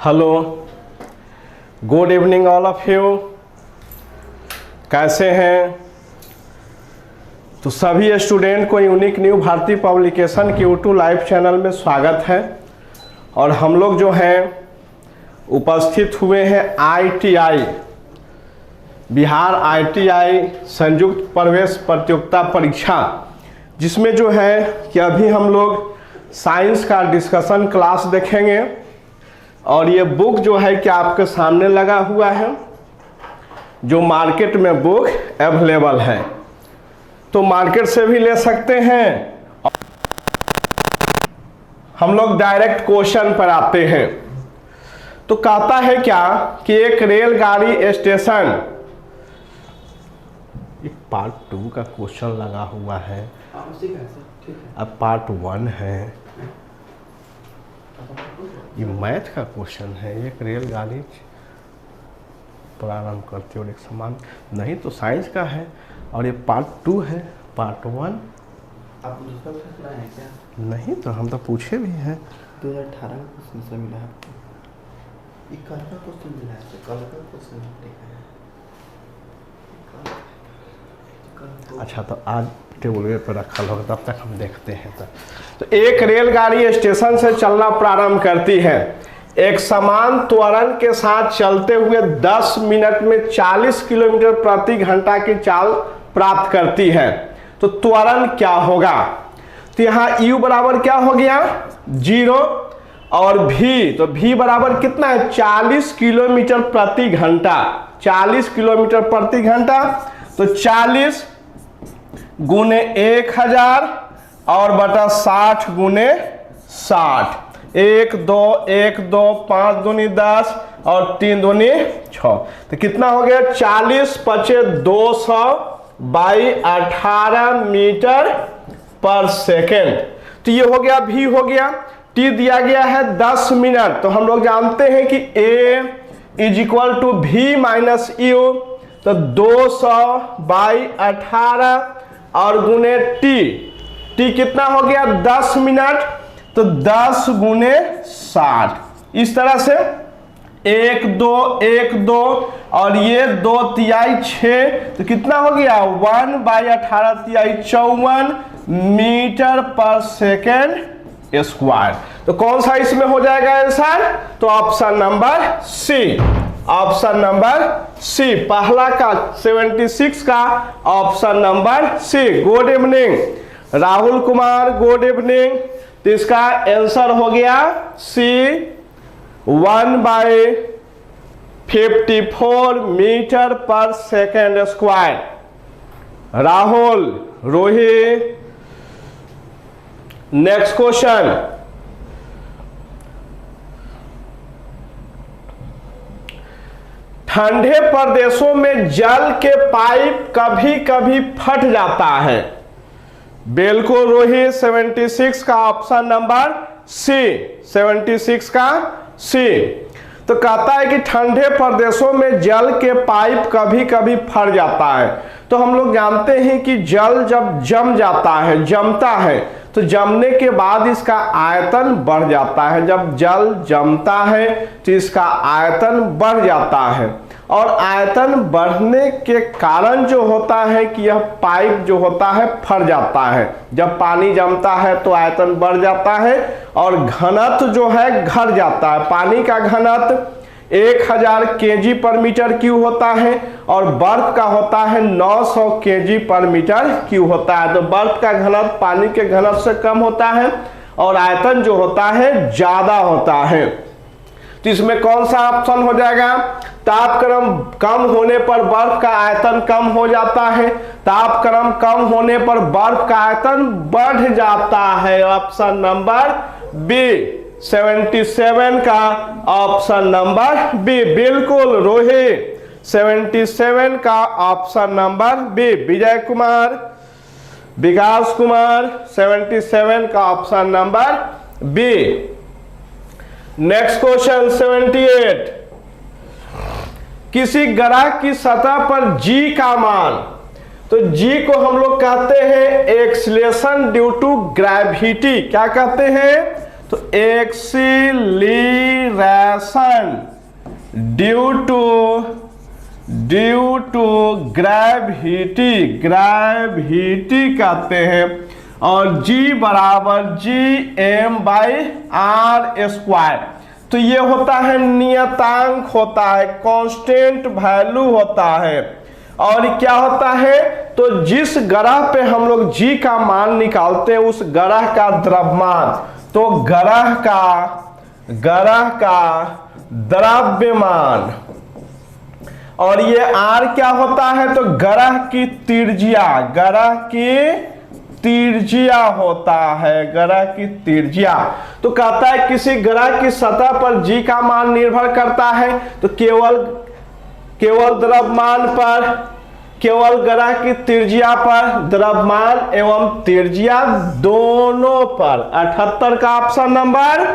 Hello, good evening all of you. कैसे हैं? तो सभी स्टूडेंट को यूनिक न्यू भारती पब्लिकेशन के यूट्यूब लाइव चैनल में स्वागत है। और हम लोग जो हैं उपस्थित हुए हैं ITI बिहार ITI संयुक्त प्रवेश प्रतियोगिता परीक्षा, जिसमें जो है कि अभी हम लोग साइंस का डिस्कशन क्लास देखेंगे। और ये बुक जो है कि आपके सामने लगा हुआ है, जो मार्केट में बुक अवेलेबल है, तो मार्केट से भी ले सकते हैं। हम लोग डायरेक्ट क्वेश्चन पर आते हैं। तो कहता है क्या कि एक रेलगाड़ी स्टेशन, एक पार्ट 2 का क्वेश्चन लगा हुआ है, अब पार्ट 1 है। ये मैथ का क्वेश्चन है। एक रेलगाड़ी प्रारंभ करती और एक समान नहीं, तो साइंस का है। और ये पार्ट 2 है, पार्ट 1 आपको दूसरा क्वेश्चन है क्या? नहीं, तो हम तो पूछे भी हैं। 2018 का क्वेश्चन से मिला है आपको। ये कल का क्वेश्चन मिला है, कल का क्वेश्चन देखा है। अच्छा, तो आज टेबल पर रखा होगा, तब तक हम देखते हैं। तो एक रेलगाड़ी स्टेशन से चलना प्रारंभ करती है। एक समान त्वरण के साथ चलते हुए 10 मिनट में 40 किलोमीटर प्रति घंटा की चाल प्राप्त करती है। तो त्वरण क्या होगा? तो यहाँ U बराबर क्या हो गया? 0। और V, तो V बराबर कितना है? 40 किलोमीटर प्रति घंटा। 40 किलोमीटर प्रति घंटा, तो 40 गुने 1000 और बटा 60 गुने 60। 1 2 1 2 5 दूनी 10 और 3 दूनी 6। तो कितना हो गया? 40 पचे 200 बाई 18 मीटर पर सेकेंड। तो ये हो गया, भी हो गया। T दिया गया है 10 मिनट। तो हम लोग जानते हैं कि A is equal to V minus U। तो 200 बाई 18 और गुने T कितना हो गया? 10 मिनट। तो 10 गुने 60। इस तरह से 1 2 1 2 और ये 2 तिहाई 6। तो कितना हो गया? 1 बाई 18 तिहाई 54 मीटर पर सेकेंड स्क्वायर। तो कौन सा इसमें हो जाएगा आंसर? तो option number C. Option number C, पहला का 76 का option number C. Good evening Rahul Kumar, good evening. तो इसका आंसर हो गया C, 1 by 54 metre per second square. Rahul, Rohit. Next question, ठंडे प्रदेशों में जल के पाइप कभी कभी फट जाता है। बिल्कुल रोहित, 76 का ऑप्शन नंबर सी। 76 का सी। तो कहता है कि ठंडे प्रदेशों में जल के पाइप कभी कभी फट जाता है। तो हम लोग जानते हैं कि जल जब जम जाता है, जमता है, तो जमने के बाद इसका आयतन बढ़ जाता है। जब जल जमता है तो इसका आयतन बढ़ जाता है। और आयतन बढ़ने के कारण जो होता है कि यह पाइप जो होता है फट जाता है। जब पानी जमता है तो आयतन बढ़ जाता है और घनत्व जो है घट जाता है। पानी का घनत्व 1000 kg पर मीटर क्यूब होता है और बर्फ का होता है 900 kg पर मीटर क्यूब होता है। तो बर्फ का घनत्व पानी के घनत्व से कम होता है और आयतन जो होता है ज्यादा होता है। तो इसमें कौन सा ऑप्शन हो जाएगा? तापक्रम कम होने पर बर्फ का आयतन कम हो जाता है, तापक्रम कम होने पर बर्फ का आयतन बढ़ जाता है। ऑप्शन नंबर बी, 77 का ऑप्शन नंबर बी। बिल्कुल रोहित, 77 का option number B. Vijay Kumar, Vikas Kumar, 77 का option number B. Next question 78, किसी ग्रह की सतह पर G का मान, तो G को हम लोग कहते हैं एक्सीलरेशन ड्यू टू ग्रेविटी। क्या कहते हैं? तो एक्सीलरेशन ड्यू टू ग्रेविटी कहते हैं। और G बराबर Gm/r²। तो ये होता है नियतांक होता है, कांस्टेंट वैल्यू होता है। और क्या होता है, तो जिस ग्रह पे हम लोग G का मान निकालते हैं उस ग्रह का द्रव्यमान, तो ग्रह का द्रव्यमान। और ये R क्या होता है, तो ग्रह की त्रिज्या होता है, ग्रह की त्रिज्या। तो कहता है किसी ग्रह की सतह पर G का मान निर्भर करता है, तो केवल द्रव्यमान पर, केवल ग्रह की त्रिज्या पर, द्रव्यमान एवं त्रिज्या दोनों पर। 78 का ऑप्शन नंबर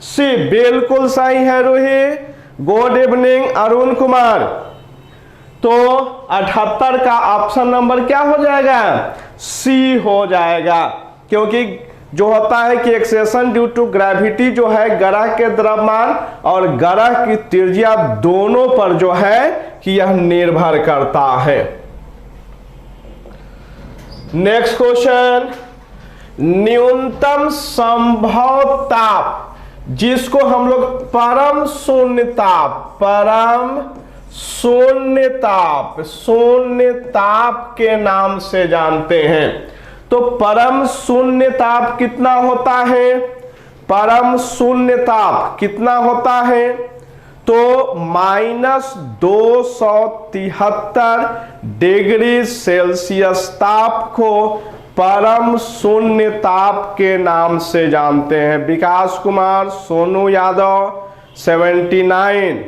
सी बिल्कुल सही है रूही। Good evening Arun Kumar. तो 78 का ऑप्शन नंबर क्या हो जाएगा, सी हो जाएगा। क्योंकि जो होता है कि एक्सेशन ड्यू टू ग्रेविटी जो है ग्रह के द्रव्यमान और ग्रह की त्रिज्या दोनों पर जो है कि यह निर्भर करता है। नेक्स्ट क्वेश्चन, न्यूनतम संभव ताप जिसको हम लोग परम शून्य ताप के नाम से जानते हैं। तो परम शून्य ताप कितना होता है, परम शून्य ताप कितना होता है, तो -273 डिग्री सेल्सियस ताप को परम शून्य ताप के नाम से जानते हैं। Vikas Kumar, Sonu Yadav 79,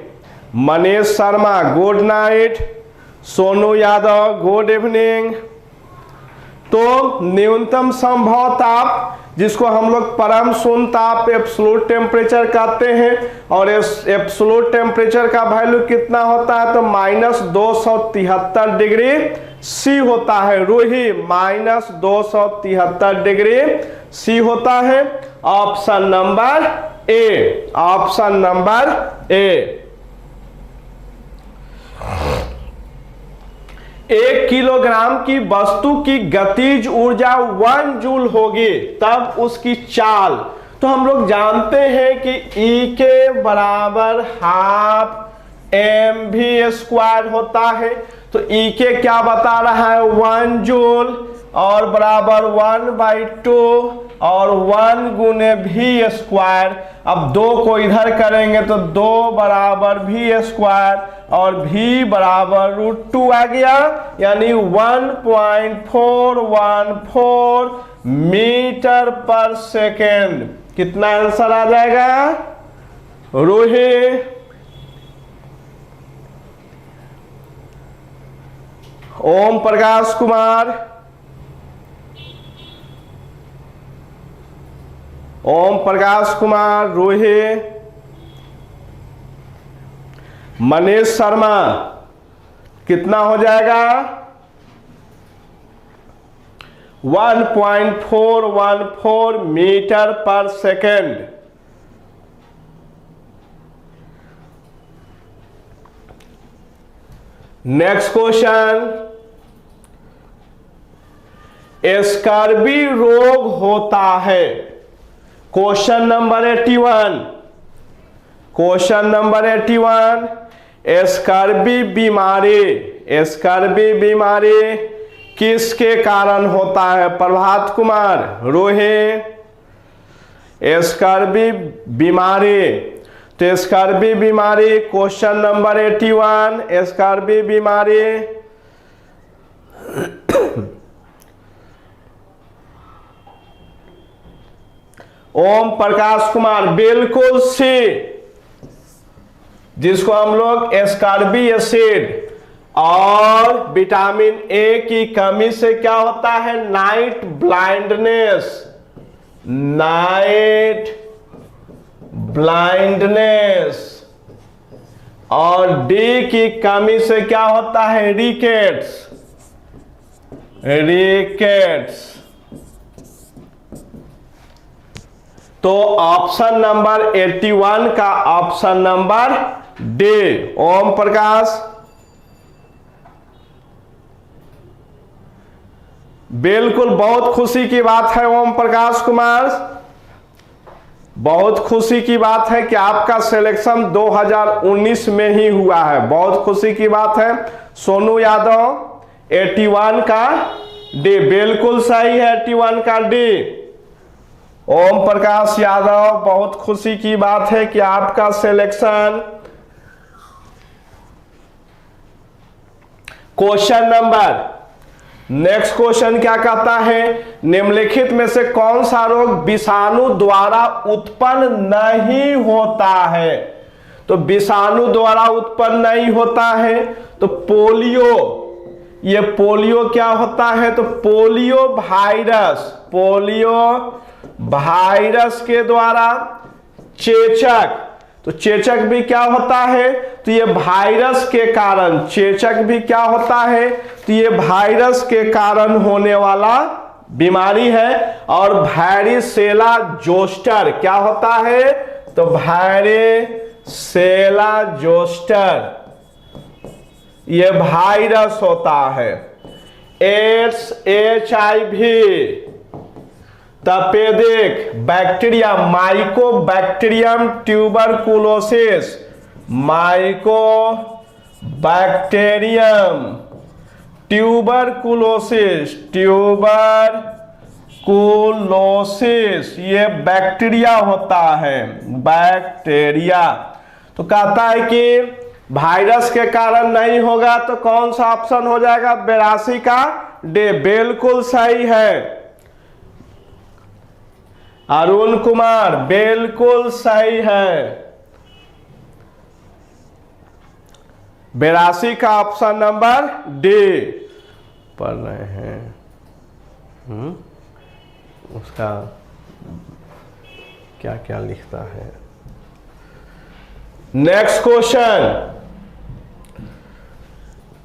Manish Sharma good night, Sonu Yadav good evening. तो न्यूनतम संभव ताप जिसको हम लोग परम शून्य ताप एब्सोल्यूट टेम्परेचर कहते हैं, और एब्सोल्यूट टेम्परेचर का वैल्यू कितना होता है, तो -273 डिग्री सी होता है रूही, -273 डिग्री सी होता है। Option number A, option number A. 1 kilogram की वस्तु की गतिज ऊर्जा 1 जूल होगी तब उसकी चाल। तो हम लोग जानते हैं कि E के बराबर ½ mv² होता है। तो E के क्या बता रहा है, 1 जूल, और बराबर 1/2 और 1 गुने v²। अब 2 को इधर करेंगे तो 2 बराबर v² और v बराबर √2 आ गया, यानी 1.414 मीटर पर सेकेंड। कितना आंसर आ जाएगा रोही? ओम प्रकाश कुमार, ओम प्रकाश कुमार, रोही, मनीष शर्मा, कितना हो जाएगा? 1.414 metre per second. Next question, scurvy रोग होता है। Question number 81, question number 81, scurvy बीमारी किसके कारण होता है? प्रभात कुमार, रोहे, स्कर्वी बीमारी। तो स्कर्वी बीमारी, क्वेश्चन नंबर 81, स्कर्वी बीमारी ओम प्रकाश कुमार बिल्कुल सी, जिसको हम लोग स्कर्वी एसिड और विटामिन ए की कमी से क्या होता है? Night blindness. और डी की कमी से क्या होता है? रिकेट्स। तो ऑप्शन नंबर 81 का option number D. Om Prakash, बिल्कुल बहुत खुशी की बात है ओम प्रकाश कुमार, बहुत खुशी की बात है कि आपका सिलेक्शन 2019 में ही हुआ है, बहुत खुशी की बात है। सोनू यादव 81 का डी, बिल्कुल सही है 81 का डी। ओम प्रकाश यादव, बहुत खुशी की बात है कि आपका selection. Question number next question क्या कहता है, निम्नलिखित में से कौन सा रोग विषाणु द्वारा उत्पन्न नहीं होता है। तो विषाणु द्वारा उत्पन्न नहीं होता है तो पोलियो, ये पोलियो क्या होता है, तो पोलियो वायरस के द्वारा। चेचक, तो चेचक भी क्या होता है, तो ये वायरस के कारण, चेचक भी क्या होता है, तो ये वायरस के कारण होने वाला बीमारी है। और वैरिसेला जोस्टर क्या होता है, तो वैरिसेला जोस्टर ये वायरस होता है। एड्स, HIV, तपेदिक bacteria, Mycobacterium tuberculosis, Mycobacterium tuberculosis ये बैक्टीरिया होता है, बैक्टीरिया। तो कहता है कि वायरस के कारण नहीं होगा, तो कौन सा ऑप्शन हो जाएगा, 82 का डी, बिल्कुल सही है। अरुण कुमार, बिल्कुल सही है, 82 का ऑप्शन नंबर डी पढ़ रहे हैं। उसका क्या क्या लिखता है। नेक्स्ट क्वेश्चन,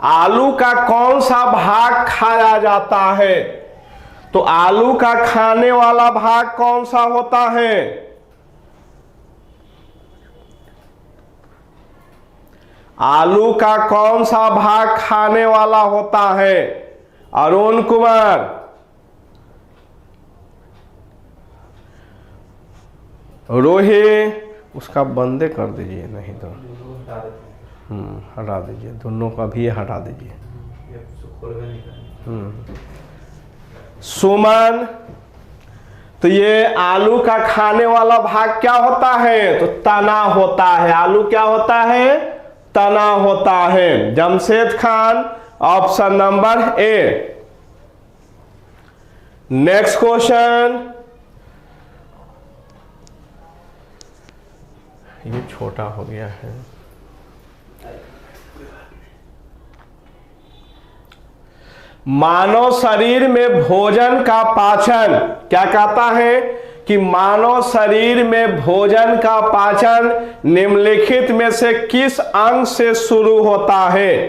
आलू का कौन सा भाग खाया जाता है। तो आलू का खाने वाला भाग कौन सा होता है, आलू का कौन सा भाग खाने वाला होता है। अरुण कुमार, रोही, उसका बंदे कर दीजिए, नहीं तो हटा दीजिए, दोनों का भी हटा दीजिए। सुमन, तो ये आलू का खाने वाला भाग क्या होता है, तो तना होता है। आलू क्या होता है, तना होता है। Jamshed Khan, option number A. Next question, ये छोटा हो गया है। मानव शरीर में भोजन का पाचन क्या कहता है, कि मानव शरीर में भोजन का पाचन निम्नलिखित में से किस अंग से शुरू होता है।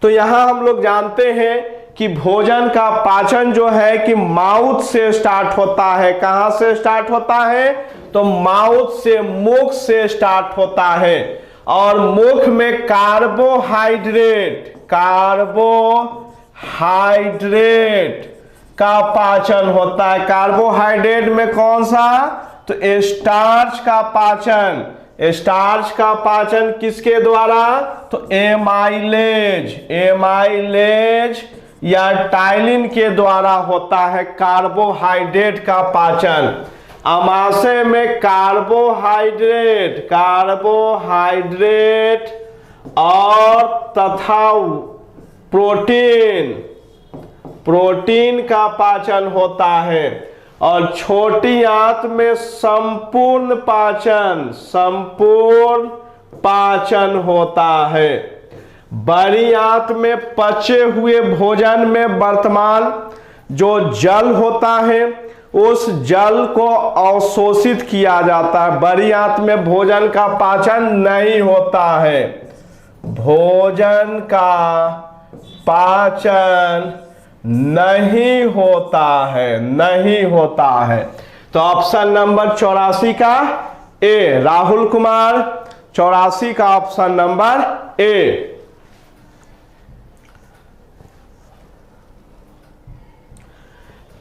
तो यहां हम लोग जानते हैं कि भोजन का पाचन जो है कि माउथ से स्टार्ट होता है। कहां से स्टार्ट होता है, तो माउथ से, मुख से स्टार्ट होता है। और मुख में कार्बोहाइड्रेट का पाचन होता है। कार्बोहाइड्रेट में कौन सा, तो स्टार्च का पाचन। स्टार्च का पाचन किसके द्वारा, तो एमाइलेज या टाइलिन के द्वारा होता है कार्बोहाइड्रेट का पाचन। अमाशय में कार्बोहाइड्रेट और तथा प्रोटीन का पाचन होता है। और छोटी आंत में संपूर्ण पाचन होता है। बड़ी आंत में पचे हुए भोजन में वर्तमान जो जल होता है उस जल को अवशोषित किया जाता है। बड़ी आंत में भोजन का पाचन नहीं होता है, भोजन का पाचन नहीं होता है। तो ऑप्शन नंबर 84 का ए, राहुल कुमार 84 का ऑप्शन नंबर ए।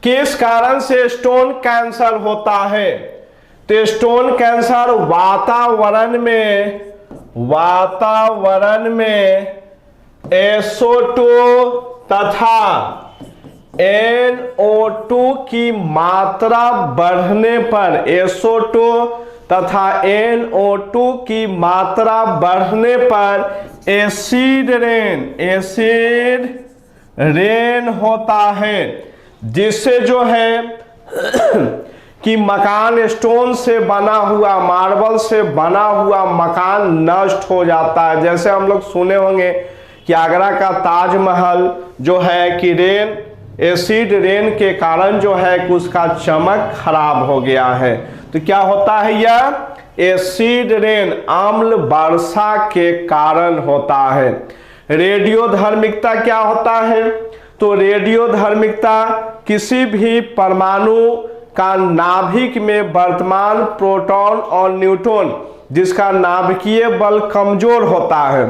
किस कारण से स्टोन कैंसर होता है? तो स्टोन कैंसर वातावरण में SO2 तथा NO2 की मात्रा बढ़ने पर, SO2 तथा NO2 की मात्रा बढ़ने पर एसिड रेन होता है, जिससे जो है कि मकान स्टोन से बना हुआ, मार्बल से बना हुआ मकान नष्ट हो जाता है। जैसे हम लोग सुने होंगे कि आगरा का ताजमहल जो है कि एसिड रेन के कारण जो है कि उसका चमक खराब हो गया है। तो क्या होता है? यह एसिड रेन, अम्ल वर्षा के कारण होता है। रेडियोधर्मिकता क्या होता है? तो रेडियोधर्मिकता किसी भी परमाणु का नाभिक में वर्तमान प्रोटॉन और न्यूट्रॉन जिसका नाभिकीय बल कमजोर होता है,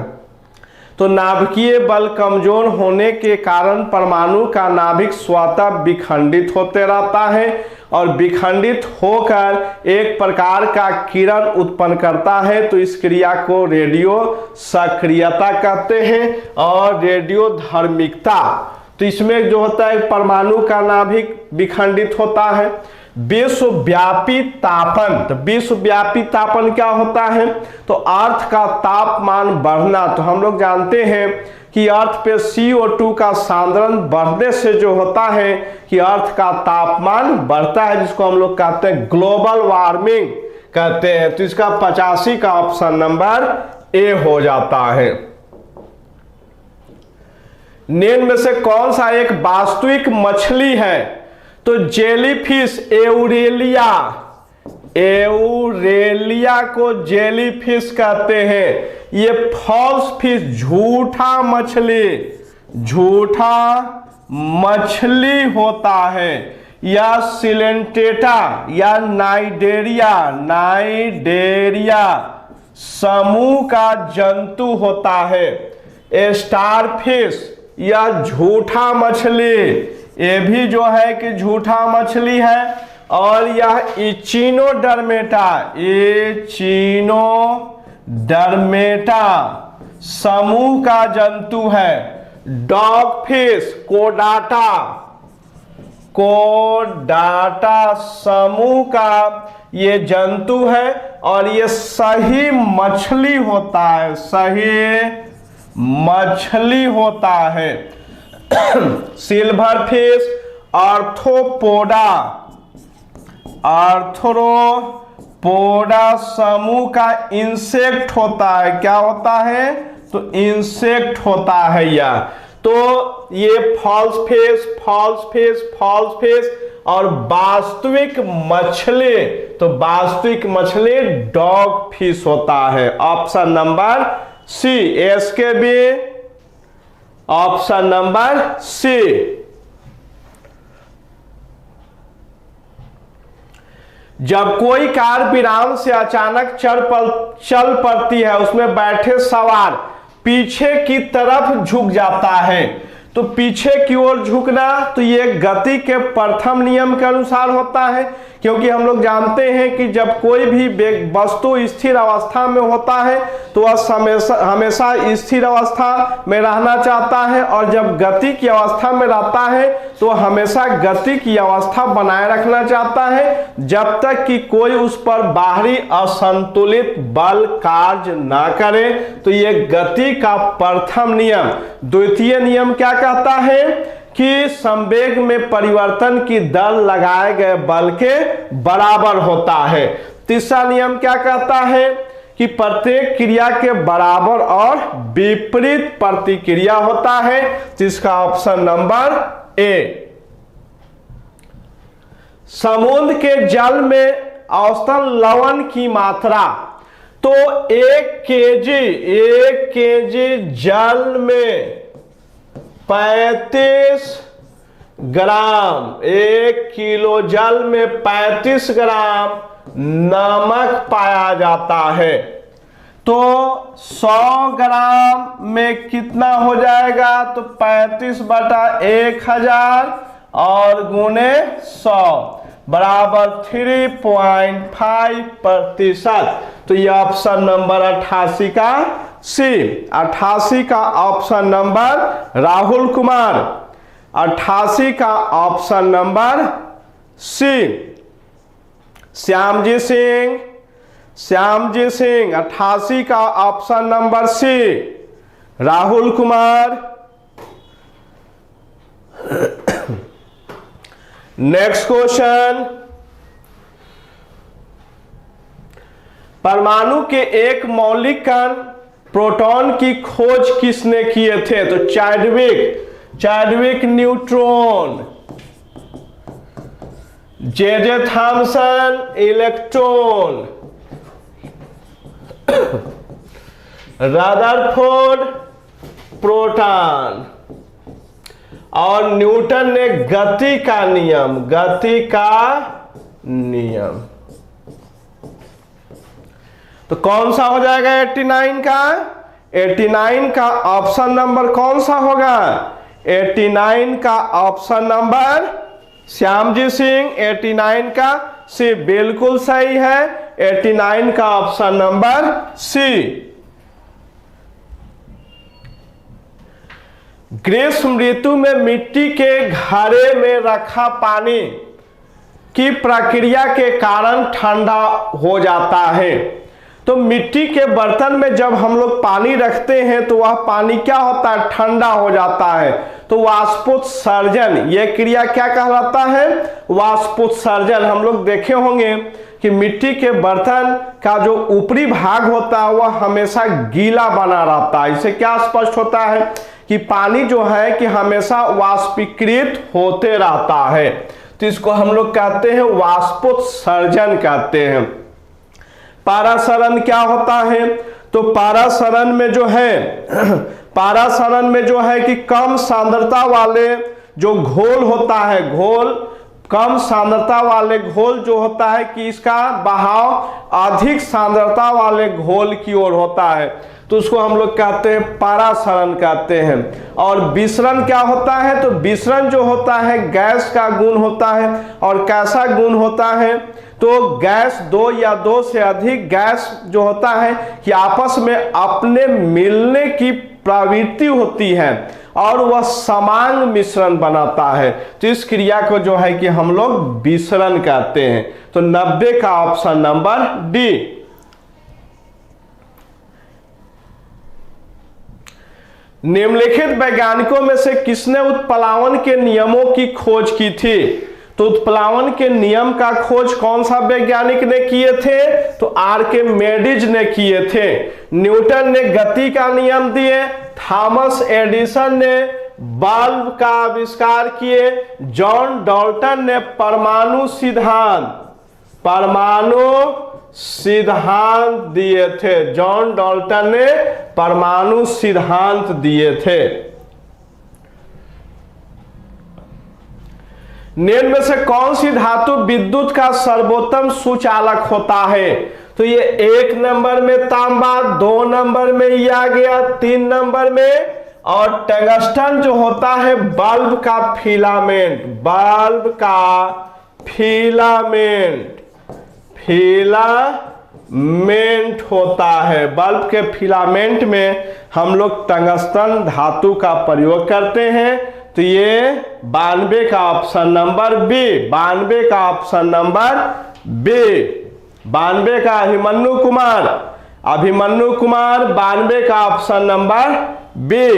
तो नाभिकीय बल कमजोर होने के कारण परमाणु का नाभिक स्वतः विखंडित होते रहता है और विखंडित होकर एक प्रकार का किरण उत्पन्न करता है। तो इस क्रिया को रेडियो सक्रियता कहते हैं और रेडियोधर्मिकता। तो इसमें जो होता है परमाणु का नाभिक विखंडित होता है। विश्वव्यापी तापन, तो विश्वव्यापी तापन क्या होता है? तो अर्थ का तापमान बढ़ना। तो हम लोग जानते हैं कि अर्थ पे CO2 का सांद्रण बढ़ने से जो होता है कि अर्थ का तापमान बढ़ता है, जिसको हम लोग कहते हैं ग्लोबल वार्मिंग कहते हैं। तो इसका 85 का ऑप्शन नंबर ए हो जाता है। निम्न में से कौन सा एक वास्तविक मछली है? तो जेलीफिश एउरेलिया को जेलीफिश कहते हैं। ये फॉल्स फिश, झूठा मछली होता है। या सिलेंटेटा या नाइडेरिया समूह का जंतु होता है। स्टारफिश या झूठा मछली, ये भी जो है कि झूठा मछली है। और यह इचिनोडर्मेटा समूह का जंतु है। डॉगफिश कोडाटा समूह का ये जंतु है और ये सही मछली होता है, सिल्वर फिश आर्थ्रोपोडा समूह का इंसेक्ट होता है। क्या होता है? तो इंसेक्ट होता है यह। तो ये फॉल्स फिश और वास्तविक मछली, तो वास्तविक मछली डॉग फिश होता है। ऑप्शन नंबर सी, इसके भी ऑप्शन नंबर सी। जब कोई कार विराम से अचानक चल पड़ती है, उसमें बैठे सवार पीछे की तरफ झुक जाता है। तो पीछे की ओर झुकना, तो ये गति के प्रथम नियम के अनुसार होता है, क्योंकि हम लोग जानते हैं कि जब कोई भी वस्तु स्थिर अवस्था में होता है तो वह हमेशा स्थिर अवस्था में रहना चाहता है, और जब गति की अवस्था में रहता है तो हमेशा गति की अवस्था बनाए रखना चाहता है, जब तक कि कोई उस पर बाहरी असंतुलित बल कार्य ना करे। तो ये गति का प्रथम नियम। द्वितीय नियम क्या कहता है कि संवेग में परिवर्तन की दर लगाए गए बल के बराबर होता है। तीसरा नियम क्या कहता है कि प्रत्येक क्रिया के बराबर और विपरीत प्रतिक्रिया होता है, जिसका ऑप्शन नंबर ए। समुद्र के जल में औसतन लवण की मात्रा, तो 1 केजी जल में 35 ग्राम, 1 किलो जल में 35 ग्राम नमक पाया जाता है। तो 100 ग्राम में कितना हो जाएगा? तो 35/1000 और गुने 100 बराबर 3.5%। तो ये ऑप्शन नंबर 88 का सी। 88 का ऑप्शन नंबर राहुल कुमार, 88 का option number C. Shyamji Singh, Shyamji Singh 88 का option number C. Rahul Kumar. Next question, परमाणु के एक मौलिक कण प्रोटॉन की खोज किसने किए थे? तो Chadwick neutron, J Thomson electron, Rutherford proton, और न्यूटन ने गति का नियम। तो कौन सा हो जाएगा 89 का? 89 का ऑप्शन नंबर कौन सा होगा? 89 का ऑप्शन नंबर श्यामजी सिंह, 89 का सी बिल्कुल सही है। 89 का ऑप्शन नंबर सी। ग्रीष्म ऋतु में मिट्टी के घड़े में रखा पानी की प्रक्रिया के कारण ठंडा हो जाता है। तो मिट्टी के बर्तन में जब हम लोग पानी रखते हैं तो वह पानी क्या होता है? ठंडा हो जाता है। तो वाष्पोत्सर्जन, यह क्रिया क्या कहलाता है? वाष्पोत्सर्जन। हम लोग देखे होंगे कि मिट्टी के बर्तन का जो ऊपरी भाग होता है वह हमेशा गीला बना रहता है। इससे क्या स्पष्ट होता है कि पानी जो है कि हमेशा वाष्पीकृत होते रहता है। तो इसको हम लोग कहते हैं वाष्पोत्सर्जन कहते हैं। पारासरण क्या होता है? तो पारासरण में जो है कि कम सांद्रता वाले जो घोल होता है, कम सांद्रता वाले घोल जो होता है कि इसका बहाव अधिक सांद्रता वाले घोल की ओर होता है, तो उसको हम लोग कहते हैं पारासरण कहते हैं। और विसरण क्या होता है? तो विसरण जो होता है गैस का गुण होता है। और कैसा गुण होता है? तो गैस, दो या दो से अधिक गैस जो होता है कि आपस में अपने मिलने की प्रवृत्ति होती है और वह समांग मिश्रण बनाता है। तो इस क्रिया को जो है कि हम लोग विसरण कहते हैं। तो 90 का ऑप्शन नंबर डी। निम्नलिखित वैज्ञानिकों में से किसने उत्प्लावन के नियमों की खोज की थी? तो उत्प्लावन के नियम का खोज कौन सा वैज्ञानिक ने किए थे? तो आर्किमेडीज ने किए थे। न्यूटन ने गति का नियम दिए, थॉमस एडिसन ने बल्ब का आविष्कार किए, जॉन डाल्टन ने परमाणु सिद्धांत दिए थे। जॉन डाल्टन ने परमाणु सिद्धांत दिए थे। निम्न में से कौन सी धातु विद्युत का सर्वोत्तम सुचालक होता है? तो ये 1 नंबर में तांबा, 2 नंबर में ये आ गया, 3 नंबर में, और टंगस्टन जो होता है बल्ब का फिलामेंट होता है। बल्ब के फिलामेंट में हम लोग टंगस्टन धातु का प्रयोग करते हैं। तो ये 92 का ऑप्शन नंबर बी। 92 का ऑप्शन नंबर बी। 92 का अभिमन्यु कुमार 92 का ऑप्शन नंबर बी।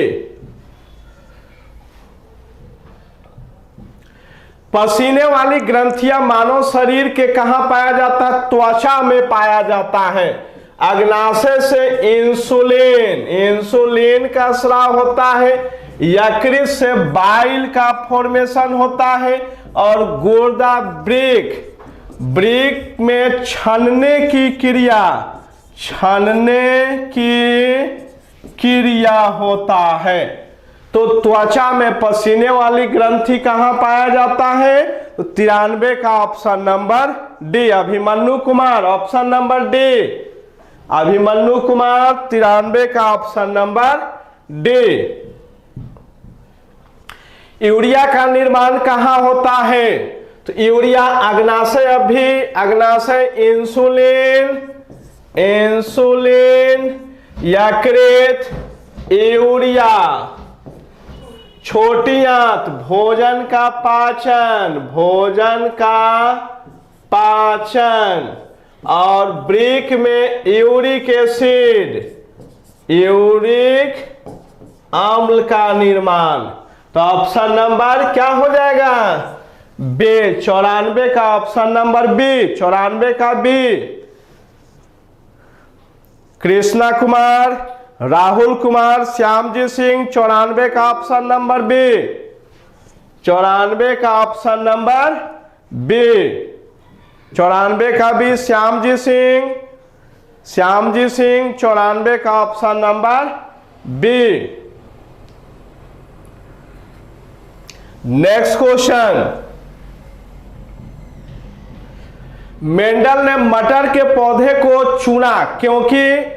पसीने वाली ग्रंथियां मानव शरीर के कहां पाया जाता है? त्वचा में पाया जाता है। अग्नाशय से इंसुलिन का स्राव होता है, यकृत से बाइल का फॉर्मेशन होता है, और गुर्दा ब्रिक में छनने की क्रिया होता है। तो त्वचा में पसीने वाली ग्रंथि कहां पाया जाता है? तो 93 का option number D, Abhimanyu Kumar, option number D, Abhimanyu Kumar, 93 का ऑप्शन नंबर डी। यूरिया का निर्माण कहां होता है? तो यूरिया अग्नाशय, अभी अग्नाशय, इंसुलिन, इंसुलिन, यकृत, यूरिया, छोटी आंत, भोजन का पाचन, भोजन का पाचन, और वृक्क में यूरिक एसिड, यूरिक अम्ल का निर्माण। तो ऑप्शन नंबर क्या हो जाएगा? बी, 94 का ऑप्शन नंबर बी, 94 का बी। कृष्णा कुमार, राहुल कुमार, श्यामजी सिंह, 94 का ऑप्शन नंबर बी, 94 का ऑप्शन नंबर बी, 94 का बी, श्यामजी सिंह, श्यामजी सिंह, 94 का option number B. Next question, Mendel ने मटर के पौधे को चुना क्योंकि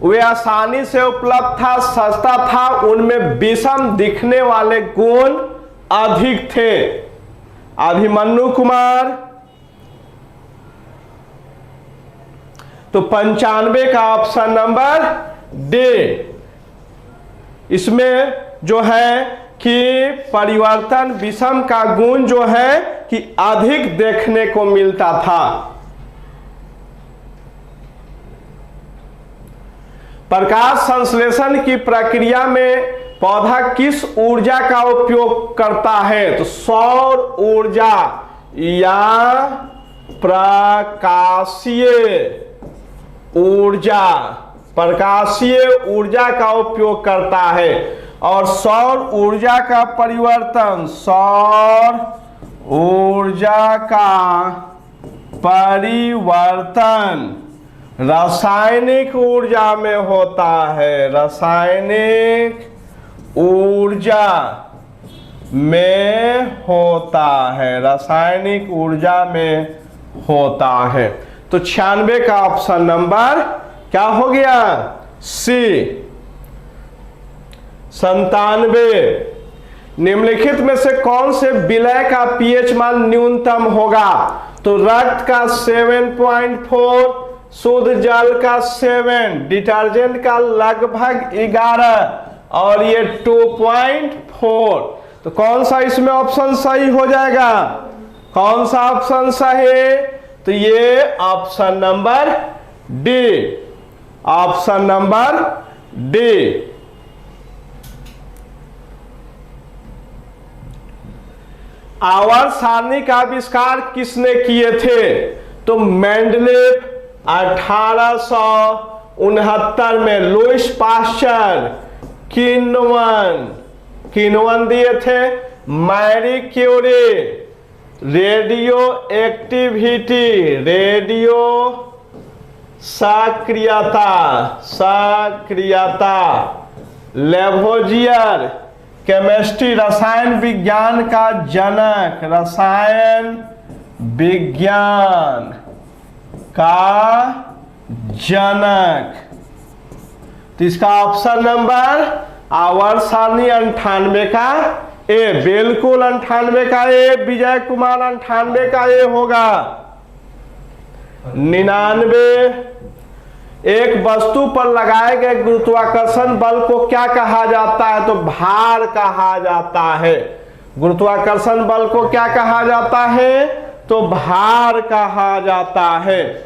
वे आसानी से उपलब्ध था, सस्ता था, उनमें विषम दिखने वाले गुण अधिक थे। अभिमन्यु कुमार, तो 95 का ऑप्शन नंबर डी। इसमें जो है कि परिवर्तन विषम का गुण जो है कि अधिक देखने को मिलता था। प्रकाश संश्लेषण की प्रक्रिया में पौधा किस ऊर्जा का उपयोग करता है? तो सौर ऊर्जा या प्रकाशीय ऊर्जा, प्रकाशीय ऊर्जा का उपयोग करता है। और सौर ऊर्जा का परिवर्तन, सौर ऊर्जा का परिवर्तन रासायनिक ऊर्जा में होता है, रासायनिक ऊर्जा में होता है, रासायनिक ऊर्जा में होता है। तो 96 का ऑप्शन नंबर क्या हो गया? सी। 97, निम्नलिखित में से कौन से विलय का पीएच मान न्यूनतम होगा? तो रक्त का 7.4, शुद्ध जल का 7, डिटर्जेंट का लगभग 11 और ये 2.4। तो कौन सा इसमें ऑप्शन सही हो जाएगा? कौन सा ऑप्शन सही? तो ये option number D, option number D. आवर्त सारणी का आविष्कार किसने किए थे? तो मेंडलीफ 1869 में, लुईस पाश्चर किण्वन दिए थे, Marie Curie radio activity, radio सक्रियता, लेवोजियर केमिस्ट्री, रसायन विज्ञान का जनक, रसायन विज्ञान का जनक। तो इसका ऑप्शन नंबर आवर्त सारणी 98 का ए, बिल्कुल 98 का ए, विजय कुमार 98 का ए होगा। 99, एक वस्तु पर लगाए गए गुरुत्वाकर्षण बल को क्या कहा जाता है? तो भार कहा जाता है। गुरुत्वाकर्षण बल को क्या कहा जाता है? तो भार कहा जाता है।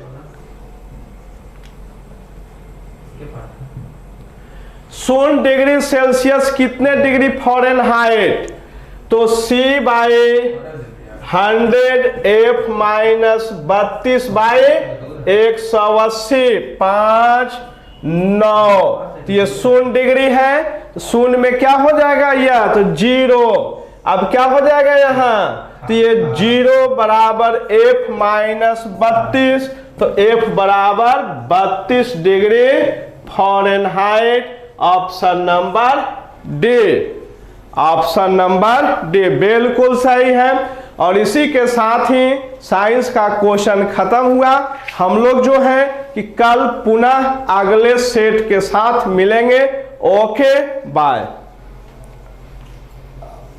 0 डिग्री सेल्सियस कितने डिग्री फ़ारेनहाइट? तो C/100 F माइनस 32/180, 5/9। तो ये 0 डिग्री है, तो 0 में क्या हो जाएगा? यह तो 0। अब क्या हो जाएगा यहाँ? तो ये 0 बराबर F माइनस 32, तो F बराबर 32 degree Fahrenheit, option number D. Option number D बिल्कुल सही है। और इसी के साथ ही साइंस का क्वेश्चन खत्म हुआ। हम लोग जो है कि कल पुनः अगले सेट के साथ मिलेंगे। Okay bye.